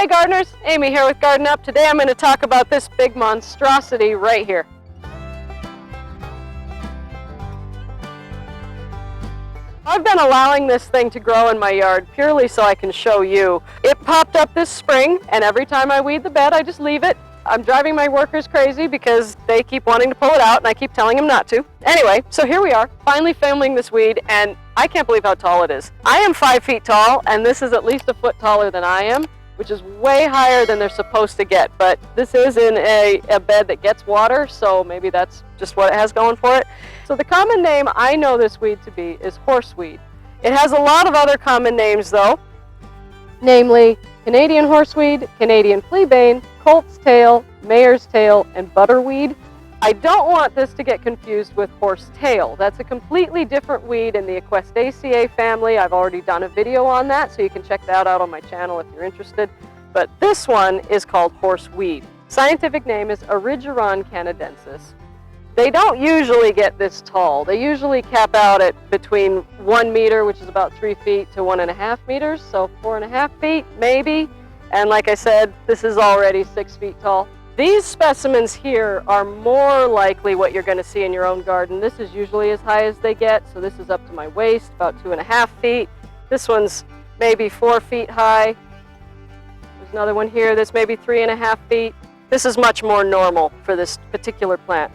Hey gardeners, Amy here with Garden Up. Today I'm going to talk about this big monstrosity right here. I've been allowing this thing to grow in my yard purely so I can show you. It popped up this spring, and every time I weed the bed I just leave it. I'm driving my workers crazy because they keep wanting to pull it out and I keep telling them not to. Anyway, so here we are, finally filming this weed, and I can't believe how tall it is. I am 5 feet tall, and this is at least a foot taller than I am, which is way higher than they're supposed to get. But this is in a bed that gets water, so maybe that's just what it has going for it. So the common name I know this weed to be is horseweed. It has a lot of other common names though, namely Canadian horseweed, Canadian fleabane, colt's tail, mare's tail, and butterweed. I don't want this to get confused with horsetail. That's a completely different weed in the Expandable family. I've already done a video on that, so you can check that out on my channel if you're interested. But this one is called horseweed. Scientific name is Conyza canadensis. They don't usually get this tall. They usually cap out at between 1 meter, which is about 3 feet, to 1.5 meters, so 4.5 feet maybe. And like I said, this is already 6 feet tall. These specimens here are more likely what you're going to see in your own garden. This is usually as high as they get, so this is up to my waist, about 2.5 feet. This one's maybe 4 feet high. There's another one here that's maybe 3.5 feet. This is much more normal for this particular plant.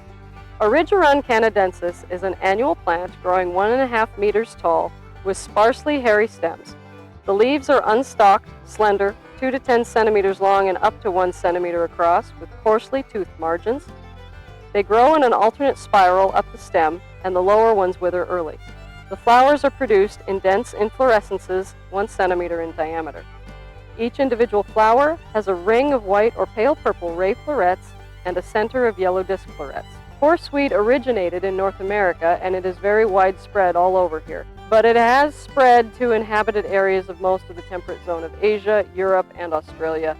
Conyza canadensis is an annual plant growing 1.5 meters tall with sparsely hairy stems. The leaves are unstalked, slender, 2 to 10 centimeters long and up to 1 centimeter across with coarsely toothed margins. They grow in an alternate spiral up the stem, and the lower ones wither early. The flowers are produced in dense inflorescences 1 centimeter in diameter. Each individual flower has a ring of white or pale purple ray florets and a center of yellow disc florets. Horseweed originated in North America, and it is very widespread all over here. But it has spread to inhabited areas of most of the temperate zone of Asia, Europe, and Australia.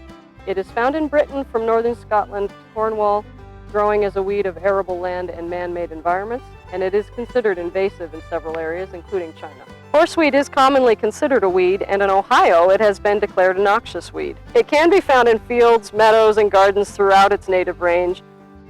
It is found in Britain from northern Scotland to Cornwall, growing as a weed of arable land and man-made environments, and it is considered invasive in several areas, including China. Horseweed is commonly considered a weed, and in Ohio it has been declared a noxious weed. It can be found in fields, meadows, and gardens throughout its native range.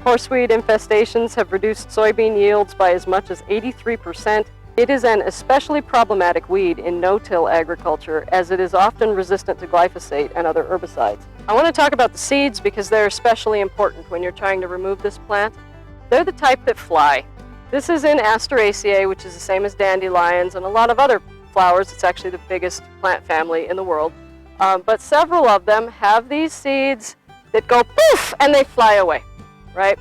Horseweed infestations have reduced soybean yields by as much as 83%. It is an especially problematic weed in no-till agriculture, as it is often resistant to glyphosate and other herbicides. I want to talk about the seeds because they're especially important when you're trying to remove this plant. They're the type that fly. This is in Asteraceae, which is the same as dandelions and a lot of other flowers. It's actually the biggest plant family in the world. But several of them have these seeds that go poof and they fly away, right?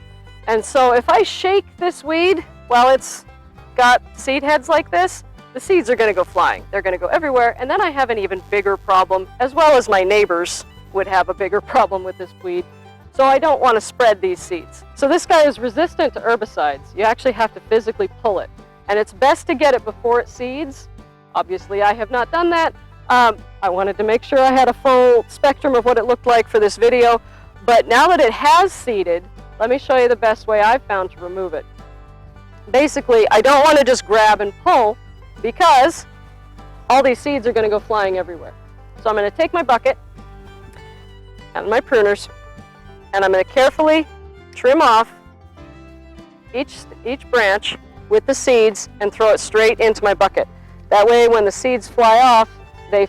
And so if I shake this weed while it's got seed heads like this, the seeds are going to go flying. They're going to go everywhere, and then I have an even bigger problem, as well as my neighbors would have a bigger problem with this weed. So I don't want to spread these seeds. So this guy is resistant to herbicides. You actually have to physically pull it, and it's best to get it before it seeds. Obviously I have not done that. I wanted to make sure I had a full spectrum of what it looked like for this video, but now that it has seeded, let me show you the best way I've found to remove it. Basically, I don't want to just grab and pull because all these seeds are going to go flying everywhere. So I'm going to take my bucket and my pruners, and I'm going to carefully trim off each branch with the seeds and throw it straight into my bucket. That way when the seeds fly off, they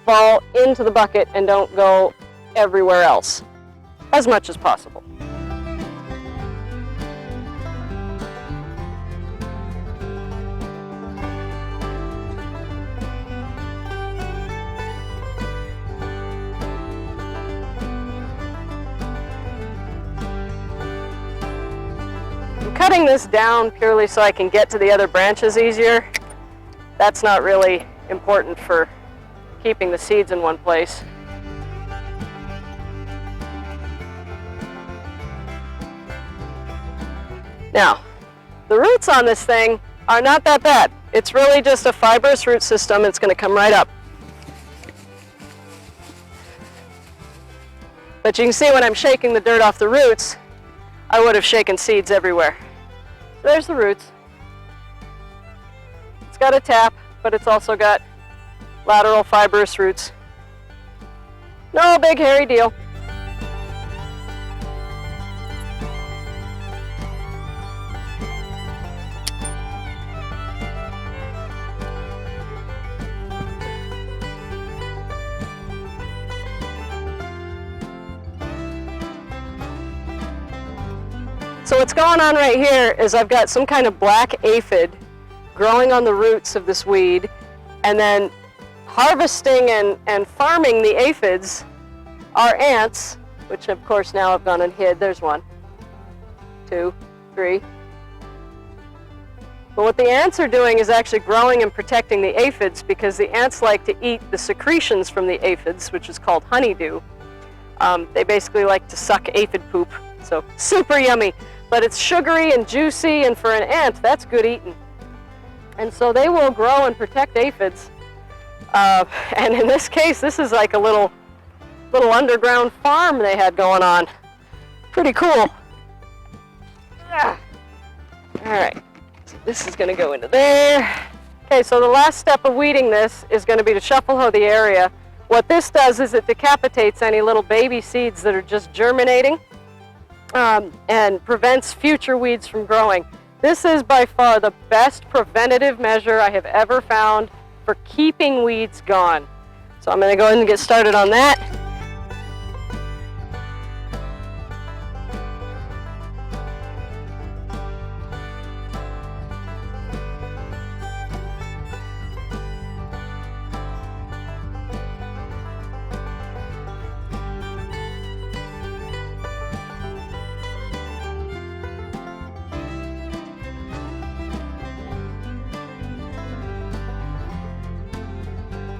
fall into the bucket and don't go everywhere else, as much as possible. Cutting this down purely so I can get to the other branches easier. That's not really important for keeping the seeds in one place. Now, the roots on this thing are not that bad. It's really just a fibrous root system. It's going to come right up. But you can see when I'm shaking the dirt off the roots, I would have shaken seeds everywhere. So there's the roots. It's got a tap, but it's also got lateral fibrous roots. No big hairy deal. So what's going on right here is I've got some kind of black aphid growing on the roots of this weed, and then harvesting and farming the aphids are ants, which of course now I've gone and hid. There's 1, 2, 3. But what the ants are doing is actually growing and protecting the aphids, because the ants like to eat the secretions from the aphids, which is called honeydew. They basically like to suck aphid poop, so super yummy. But it's sugary and juicy, and for an ant, that's good eating. And so they will grow and protect aphids. And in this case, this is like a little underground farm they had going on. Pretty cool. All right, so this is gonna go into there. Okay, so the last step of weeding this is gonna be to shuffle hoe the area. What this does is it decapitates any little baby seeds that are just germinating. And prevents future weeds from growing. This is by far the best preventative measure I have ever found for keeping weeds gone. So I'm going to go ahead and get started on that.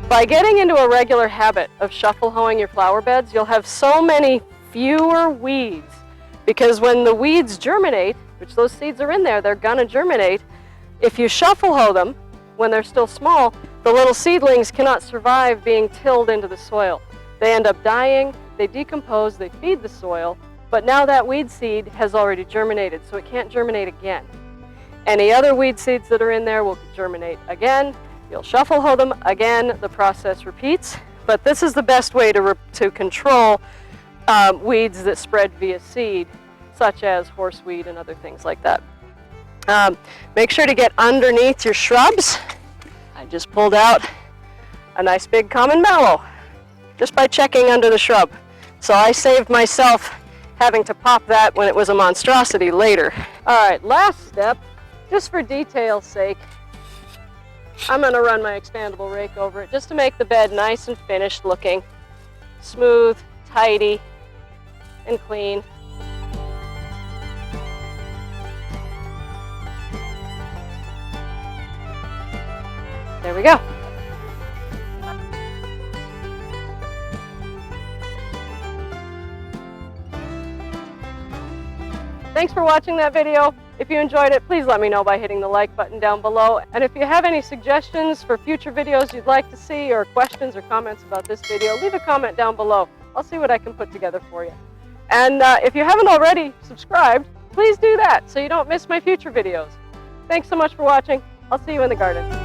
By getting into a regular habit of shuffle hoeing your flower beds, you'll have so many fewer weeds, because when the weeds germinate, which those seeds are in there, they're gonna germinate. If you shuffle hoe them when they're still small, the little seedlings cannot survive being tilled into the soil. They end up dying, they decompose, they feed the soil, but now that weed seed has already germinated, so it can't germinate again. Any other weed seeds that are in there will germinate again. You'll shuffle hoe them again, the process repeats, but this is the best way to control weeds that spread via seed, such as horseweed and other things like that. Make sure to get underneath your shrubs. I just pulled out a nice big common mallow just by checking under the shrub. So I saved myself having to pop that when it was a monstrosity later. All right, last step, just for detail's sake, I'm going to run my expandable rake over it just to make the bed nice and finished looking, smooth, tidy, and clean. There we go. Thanks for watching that video. If you enjoyed it, please let me know by hitting the like button down below. And if you have any suggestions for future videos you'd like to see, or questions or comments about this video, leave a comment down below. I'll see what I can put together for you. And if you haven't already subscribed, please do that so you don't miss my future videos. Thanks so much for watching. I'll see you in the garden.